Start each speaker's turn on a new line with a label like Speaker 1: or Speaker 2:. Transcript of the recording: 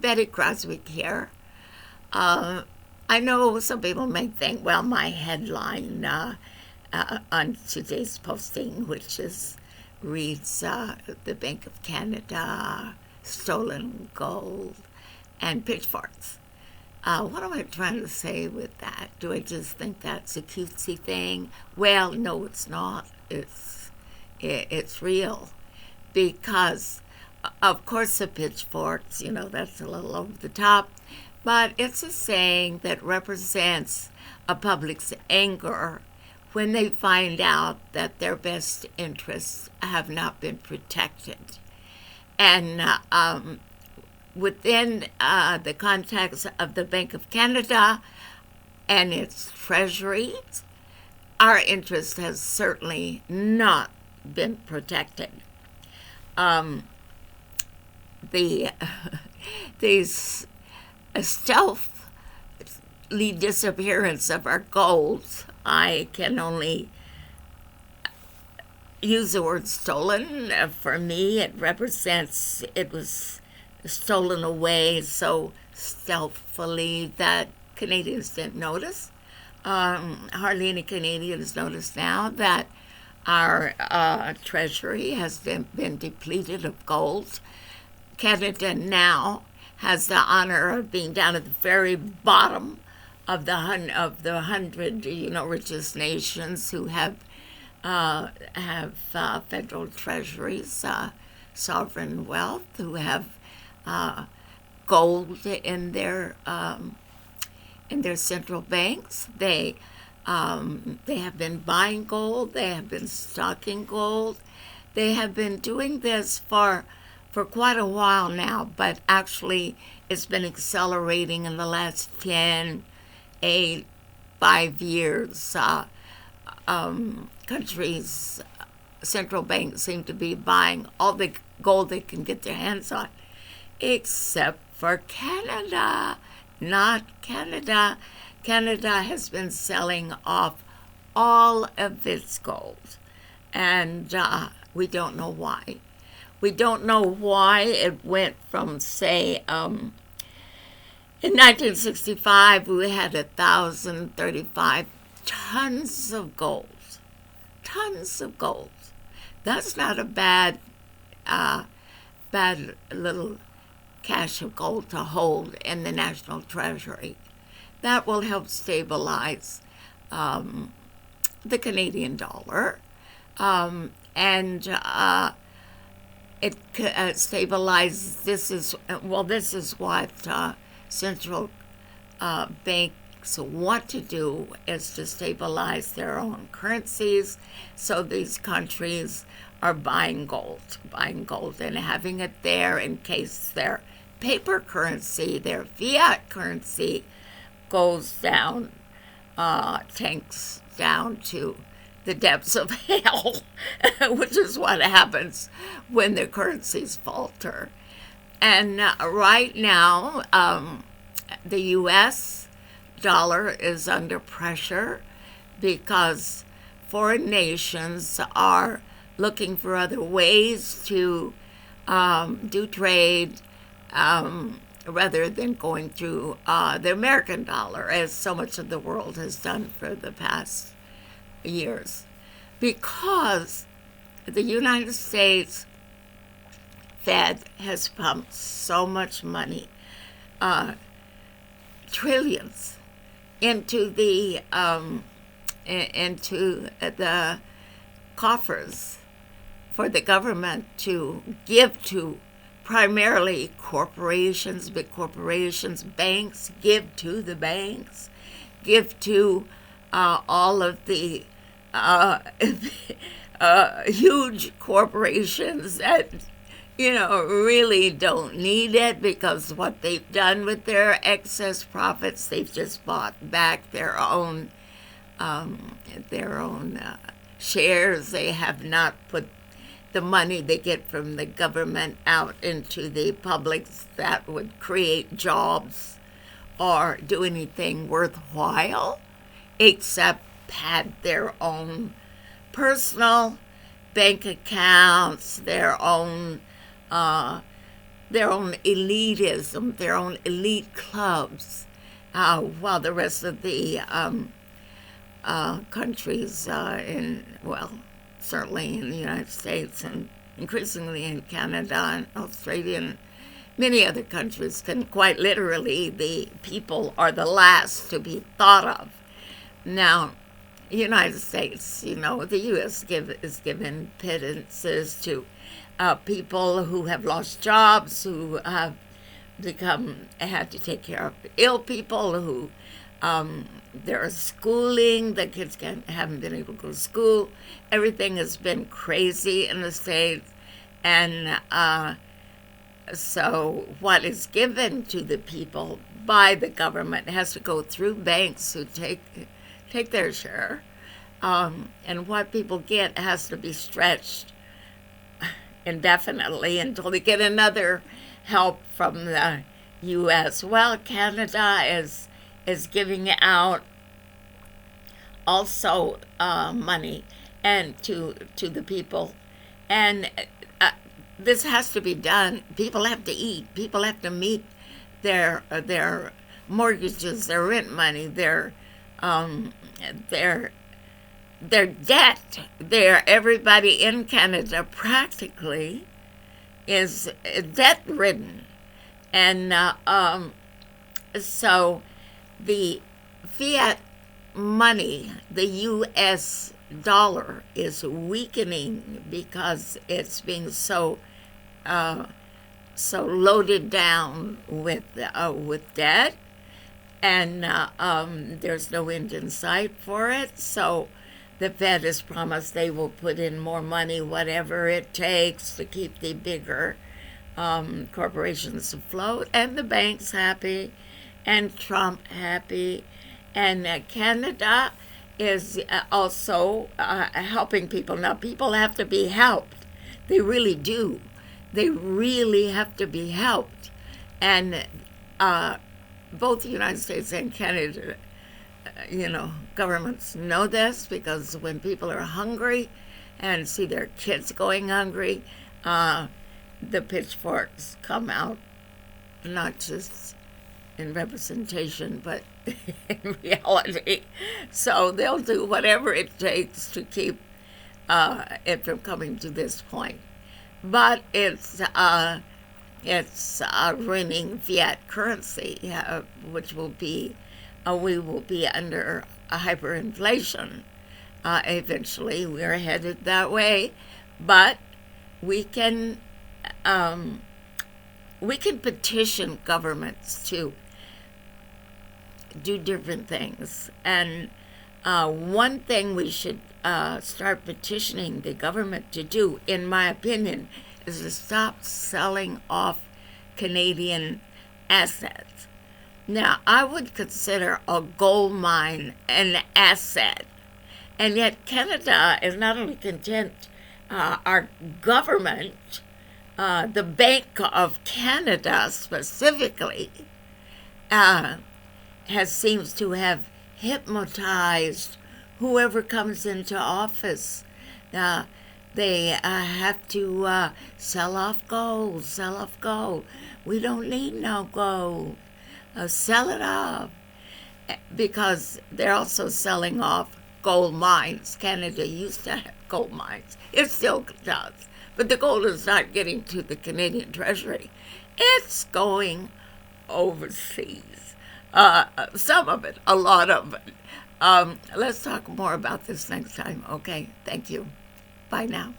Speaker 1: Betty Croswick here. I know some people may think, well, my headline on today's posting, which reads the Bank of Canada, stolen gold, and pitchforks. What am I trying to say with that? Do I just think that's a cutesy thing? Well, no, it's not. It's real because, of course, the pitchforks, that's a little over the top, but it's a saying that represents a public's anger when they find out that their best interests have not been protected. And within the context of the Bank of Canada and its treasuries, our interest has certainly not been protected. The these stealthily disappearance of our gold, I can only use the word stolen. For me, it was stolen away so stealthily that Canadians didn't notice. Hardly any Canadians notice now that our treasury has been depleted of gold. Canada now has the honor of being down at the very bottom of the 100 richest nations who have federal treasuries, sovereign wealth, who have gold in their central banks. They have been buying gold. They have been stocking gold. They have been doing this for quite a while now, but actually it's been accelerating in the last 10, 8, 5 years. Countries' central banks seem to be buying all the gold they can get their hands on, except for Canada. Not Canada. Canada has been selling off all of its gold, and we don't know why. We don't know why it went from, say, in 1965, we had 1,035 tons of gold. Tons of gold. That's not a bad little cache of gold to hold in the National Treasury. That will help stabilize the Canadian dollar, and it stabilizes. This is what central banks want to do, is to stabilize their own currencies. So these countries are buying gold and having it there in case their paper currency, their fiat currency, goes down, tanks down to the depths of hell, which is what happens when the currencies falter. And right now, the U.S. dollar is under pressure because foreign nations are looking for other ways to do trade rather than going through the American dollar, as so much of the world has done for the past years, because the United States Fed has pumped so much money, trillions, into the coffers for the government to give to primarily corporations, big corporations, banks, give to the banks, give to all of the huge corporations that, really don't need it, because what they've done with their excess profits, they've just bought back their own shares. They have not put the money they get from the government out into the public that would create jobs or do anything worthwhile, except pad their own personal bank accounts, their own their own elitism, their own elite clubs, while the rest of the countries certainly in the United States and increasingly in Canada and Australia and many other countries, can quite literally, the people are the last to be thought of. Now, the United States, the U.S. is giving pittances to people who have lost jobs, who have had to take care of ill people, who they're schooling, the kids haven't been able to go to school. Everything has been crazy in the States. And so what is given to the people by the government has to go through banks who take their share. And what people get has to be stretched indefinitely until they get another help from the U.S. Well, Canada is giving out also money and to the people, and this has to be done. People have to eat. People have to meet their mortgages, their rent money, their debt. Everybody in Canada practically is debt-ridden. And so the fiat money, the U.S. dollar, is weakening because it's being so loaded down with debt, and there's no end in sight for it. So the Fed has promised they will put in more money, whatever it takes, to keep the bigger corporations afloat, and the banks happy, and Trump happy, and Canada is also helping people. Now, people have to be helped. They really do. They really have to be helped. And both the United States and Canada, governments know this, because when people are hungry and see their kids going hungry, the pitchforks come out, not just in representation, but in reality. So they'll do whatever it takes to keep it from coming to this point. But it's ruining fiat currency, which will be, we will be under a hyperinflation. Eventually, we're headed that way, but we can petition governments to do different things. And one thing we should start petitioning the government to do, in my opinion, is to stop selling off Canadian assets. Now, I would consider a gold mine an asset, and yet Canada is not only content. Our government, the Bank of Canada specifically, seems to have hypnotized whoever comes into office. They have to sell off gold. We don't need no gold. Sell it off. Because they're also selling off gold mines. Canada used to have gold mines. It still does. But the gold is not getting to the Canadian Treasury. It's going overseas. Some of it, a lot of it. Let's talk more about this next time. Okay, thank you. Bye now.